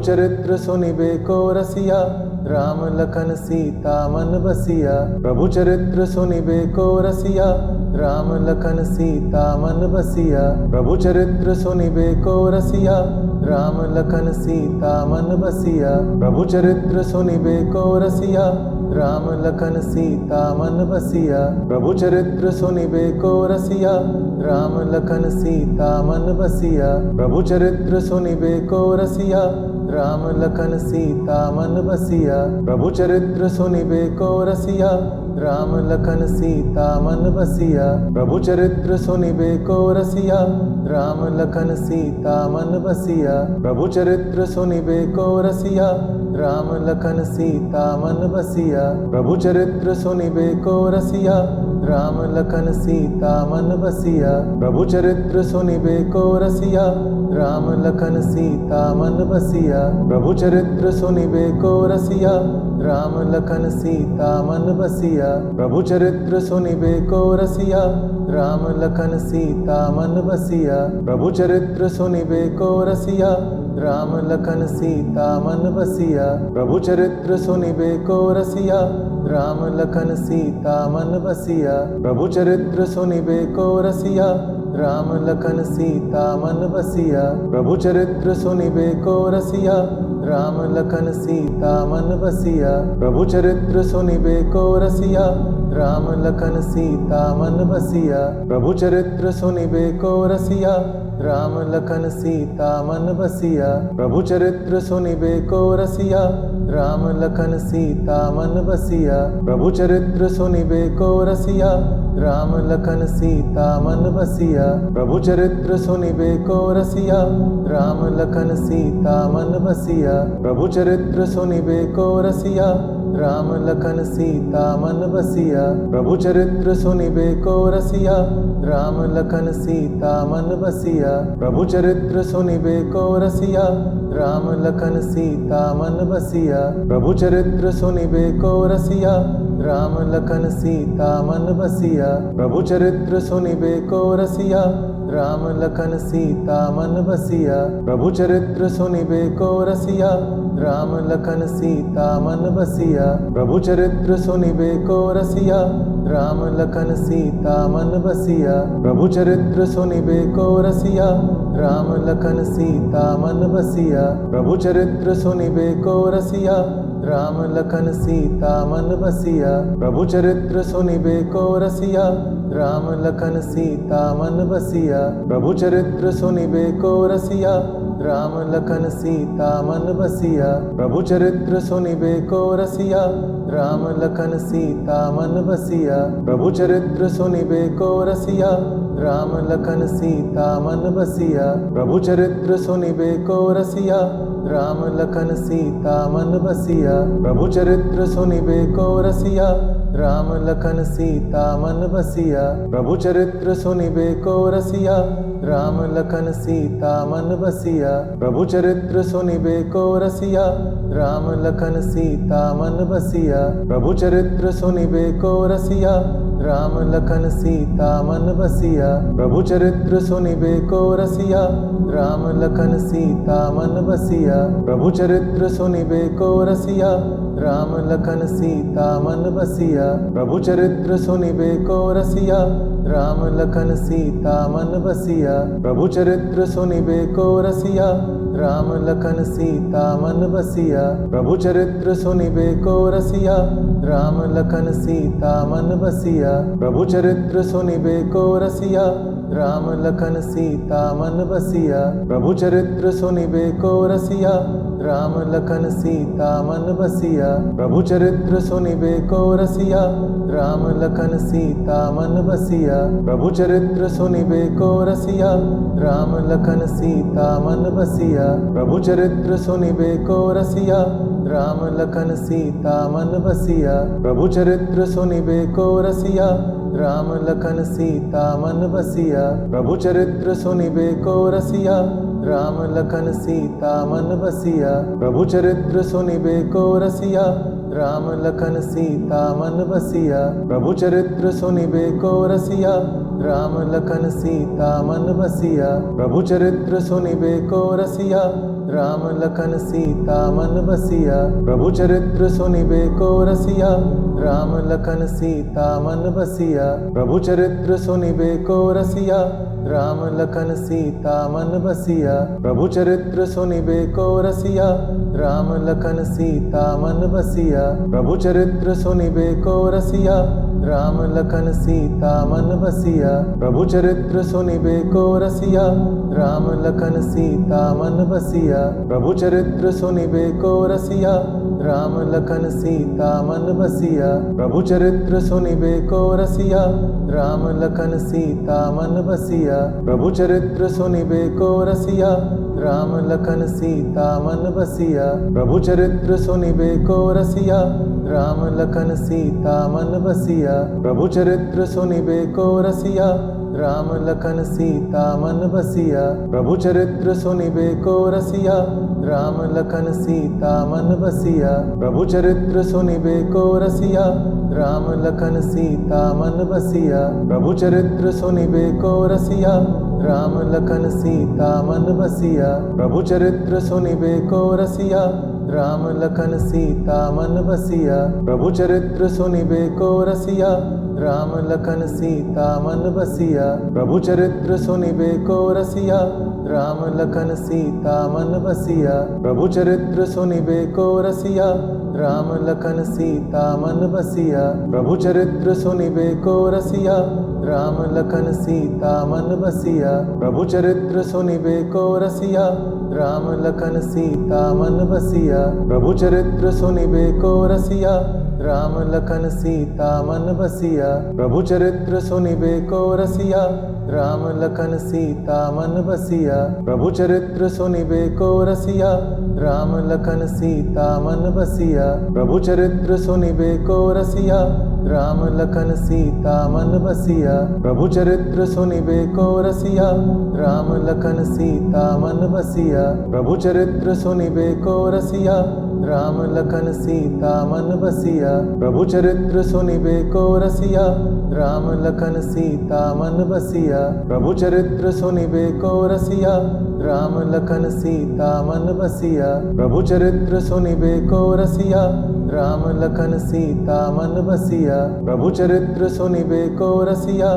चरित्र सुनिबे को रसिया, राम लखन सीता मन बसिया। प्रभु चरित्र सुनिबे को रसिया, राम लखन सीता मन बसिया। प्रभु चरित्र सुनिबे को रसिया, राम लखन सीता मन बसिया। प्रभु चरित्र सुनिबे को रसिया, राम लखन सीता मन बसिया। प्रभु चरित्र सुनिबे को रसिया, राम लखन सीता मन बसिया। प्रभु चरित्र सुनिबे को रसिया, राम लखन सीता मन बसिया। प्रभु चरित्र सुनिबे को रसिया, राम लखन सीता मन बसिया। प्रभु चरित्र सुनिबे को रसिया, राम लखन सीता मन बसिया। प्रभु चरित्र सुनिबे को रसिया, राम लखन सीता मन बसिया। प्रभु चरित्र सुनिबे को रसिया, राम लखन सीता मन बसिया। प्रभु चरित्र सुनिबे को रसिया, राम लखन सीता मन बसिया। प्रभु चरित्र सुनिबे को रसिया, राम लखन सीता मन बसिया। प्रभु चरित्र सुनिबे को रसिया, राम लखन सीता मन बसिया। प्रभु चरित्र सुनिबे को रसिया, राम लखन सीता मन बसिया। प्रभु चरित्र सुनिबे को रसिया, राम लखन सीता मन बसिया। प्रभु चरित्र सुनिबे को रसिया, राम लखन सीता मन बसिया। प्रभु चरित्र सुनिबे को रसिया, राम लखन सीता मन बसिया। प्रभु चरित्र सुनिबे को रसिया, राम लखन सीता मन बसिया। प्रभु चरित्र सुनिबे को रसिया, राम लखन सीता मन बसिया। प्रभु चरित्र सुनिबे को रसिया, राम लखन सीता मन बसिया। प्रभु चरित्र सुनिबे को रसिया, राम लखन सीता मन बसिया। प्रभु चरित्र सुनिबे को रसिया, राम लखन सीता मन बसिया। प्रभु चरित्र सुनिबे को रसिया, राम लखन सीता मन बसिया। प्रभु चरित्र सुनिबे को रसिया, राम लखन सीता मन बसिया। प्रभु चरित्र सुनिबे को रसिया, राम लखन सीता मन बसिया। प्रभु चरित्र सुनिबे को रसिया, राम लखन सीता मन बसिया। प्रभु चरित्र सुनिबे को रसिया, राम लखन सीता मन बसिया। प्रभु चरित्र सुनिबे को रसिया, राम लखन सीता मन बसिया। प्रभु चरित्र सुनिबे को रसिया, राम लखन सीता मन बसिया। प्रभु चरित्र सुनिबे को रसिया, राम लखन सीता मन बसिया। प्रभु चरित्र सुनिबे को रसिया, राम लखन सीता मन बसिया। प्रभु चरित्र सुनिबे को रसिया, राम लखन सीता मन बसिया। प्रभु चरित्र सुनिबे को रसिया, राम लखन सीता मन बसिया। प्रभु चरित्र सुनिबे को रसिया, राम लखन सीता मन बसिया। प्रभु चरित्र सुनिबे को रसिया, राम लखन सीता मन बसिया। प्रभु चरित्र सुनिबे को रसिया, राम लखन सीता मन बसिया। प्रभु चरित्र सुनिबे को रसिया, राम लखन सीता मन बसिया। प्रभु चरित्र सुनिबे को रसिया, राम लखन सीता मन बसिया। प्रभु चरित्र सुनिबे को रसिया, राम लखन सीता मन बसिया। प्रभु चरित्र सुनिबे को रसिया, राम लखन सीता मन बसिया। प्रभु चरित्र सुनिबे को रसिया, राम लखन सीता मन बसिया। प्रभु चरित्र सुनिबे को रसिया, राम लखन सीता मन बसिया। प्रभु चरित्र सुनिबे को रसिया, राम लखन सीता मन बसिया। प्रभु चरित्र सुनिबे को रसिया, राम लखन सीता मन बसिया। प्रभु चरित्र सुनिबे को रसिया, राम लखन सीता मन बसिया। प्रभु चरित्र सुनिबे को रसिया, राम लखन सीता मन बसिया। प्रभु चरित्र सुनिबे को रसिया, राम लखन सीता मन बसिया। प्रभु चरित्र सुनिबे को रसिया, राम लखन सीता मन बसिया। प्रभु चरित्र सुनिबे को रसिया, राम लखन सीता मन बसिया। प्रभु चरित्र सुनिबे को रसिया, राम लखन सीता मन बसिया। प्रभु चरित्र सुनिबे को रसिया, राम लखन सीता मन बसिया। प्रभु चरित्र सुनिबे को रसिया, राम लखन सीता मन बसिया। प्रभु चरित्र सुनिबे को रसिया, राम लखन सीता मन बसिया। प्रभु चरित्र सुनिबे को रसिया, राम लखन सीता मन बसिया। प्रभु चरित्र सुनिबे को रसिया, राम लखन सीता मन बसिया। प्रभु चरित्र सुनिबे को रसिया, राम लखन सीता मन बसिया। प्रभु चरित्र सुनिबे को रसिया, राम लखन सीता मन बसिया। प्रभु चरित्र सुनिबे को रसिया, राम लखन सीता मन बसिया। प्रभु चरित्र सुनिबे को रसिया, राम लखन सीता मन बसिया। प्रभु चरित्र सुनिबे को रसिया, राम लखन सीता मन बसिया। प्रभु चरित्र सुनिबे को रसिया, राम लखन सीता मन बसिया। प्रभु चरित्र सुनिबे को रसिया, राम लखन सीता मन बसिया। प्रभु चरित्र सुनिबे को रसिया, राम लखन सीता मन बसिया। प्रभु चरित्र सुनिबे को रसिया, राम लखन सीता मन बसिया। प्रभु चरित्र सुनिबे को रसिया, राम लखन सीता मन बसिया। प्रभु चरित्र सुनिबे को रसिया, राम लखन सीता मन बसिया। प्रभु चरित्र सुनिबे को रसिया, राम लखन सीता मन बसिया। प्रभु चरित्र सुनिबे को रसिया, राम लखन सीता मन बसिया। प्रभु चरित्र सुनिबे को रसिया, राम लखन सीता मन बसिया। प्रभु चरित्र सुनिबे को रसिया, राम लखन सीता मन बसिया। प्रभु चरित्र सुनिबे को रसिया, राम लखन सीता मन बसिया। प्रभु चरित्र सुनिबे को रसिया, राम लखन सीता मन बसिया। प्रभु चरित्र सुनिबे को रसिया, राम लखन सीता मन बसिया। प्रभु चरित्र सुनिबे को रसिया, राम लखन सीता मन बसिया। प्रभु चरित्र सुनिबे को रसिया, राम लखन सीता मन बसिया। प्रभु चरित्र सुनिबे को रसिया, राम लखन सीता मन बसिया। प्रभु चरित्र सुनिबे को रसिया, राम लखन सीता मन बसिया। प्रभु चरित्र सुनिबे को रसिया, राम लखन सीता मन बसिया। प्रभु चरित्र सुनिबे को रसिया, राम लखन सीता मन बसिया। प्रभु चरित्र सुनिबे को रसिया, राम लखन सीता मन बसिया। प्रभु चरित्र सुनिबे को रसिया, राम लखन सीता मन बसिया। प्रभु चरित्र सुनिबे को रसिया, राम लखन सीता मन बसिया। प्रभु चरित्र सुनिबे को रसिया, राम लखन सीता मन बसिया। प्रभु चरित्र सुनिबे को रसिया, राम लखन सीता मन बसिया। प्रभु चरित्र सुनिबे को रसिया, राम लखन सीता मन बसिया। प्रभु चरित्र सुनिबे को रसिया,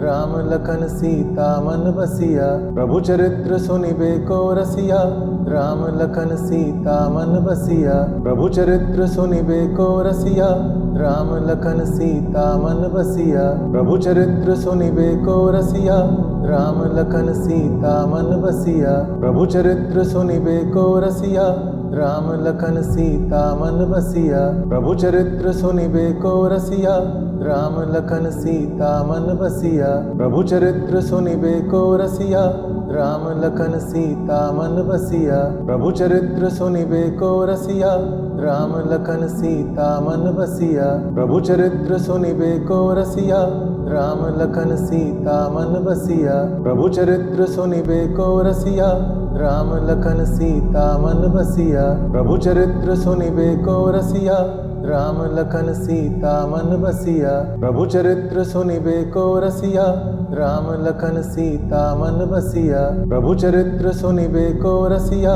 राम लखन सीता मन बसिया। प्रभु चरित्र सुनिबे को रसिया, राम लखन सीता मन बसिया। प्रभु चरित्र सुनिबे को रसिया, राम लखन सीता मन बसिया। प्रभु चरित्र सुनिबे को रसिया, राम लखन सीता मन बसिया। प्रभु चरित्र सुनिबे को रसिया, राम लखन सीता मन बसिया। प्रभु चरित्र सुनिबे को रसिया, राम लखन सीता मन बसिया। प्रभु चरित्र सुनिबे को रसिया, राम लखन सीता मन बसिया। प्रभु चरित्र सुनिबे को रसिया, राम लखन सीता मन बसिया। प्रभु चरित्र सुनिबे को रसिया, राम लखन सीता मन बसिया। प्रभु चरित्र सुनिबे को रसिया, राम लखन सीता मन बसिया। प्रभु चरित्र सुनिबे को रसिया, राम लखन सीता मन बसिया। प्रभु चरित्र सुनिबे को रसिया,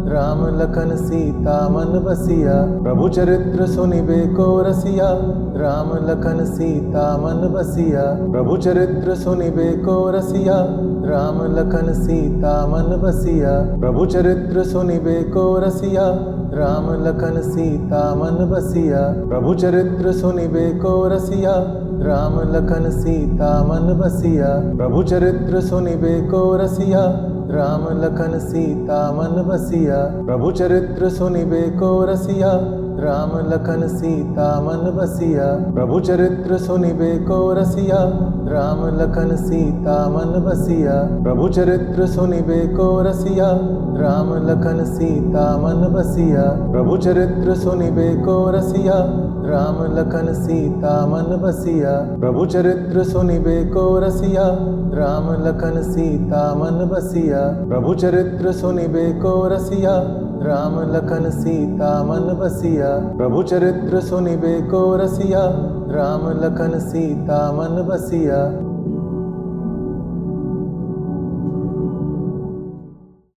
राम लखन सीता मन बसिया। प्रभु चरित्र सुनिबे को रसिया, राम लखन सीता मन बसिया। प्रभु चरित्र सुनिबे को रसिया, राम लखन सीता मन बसिया। प्रभु चरित्र सुनिबे को रसिया, राम लखन सीता मन बसिया। प्रभु चरित्र सुनिबे को रसिया, राम लखन सीता मन बसिया। प्रभु चरित्र सुनिबे को रसिया, राम लखन सीता मन बसिया। प्रभु चरित्र सुनिबे को रसिया, राम लखन सीता मन बसिया। प्रभु चरित्र सुनिबे को रसिया, राम लखन सीता मन बसिया। प्रभु चरित्र सुनिबे को रसिया, राम लखन सीता मन बसिया। प्रभु चरित्र सुनिबे को रसिया, राम लखन सीता मन बसिया। प्रभु चरित्र सुनिबे को रसिया, राम लखन सीता मन बसिया। प्रभु चरित्र सुनिबे को रसिया, राम लखन सीता मन बसिया। प्रभु चरित्र सुनिबे को रसिया, राम लखन सीता मन बसिया।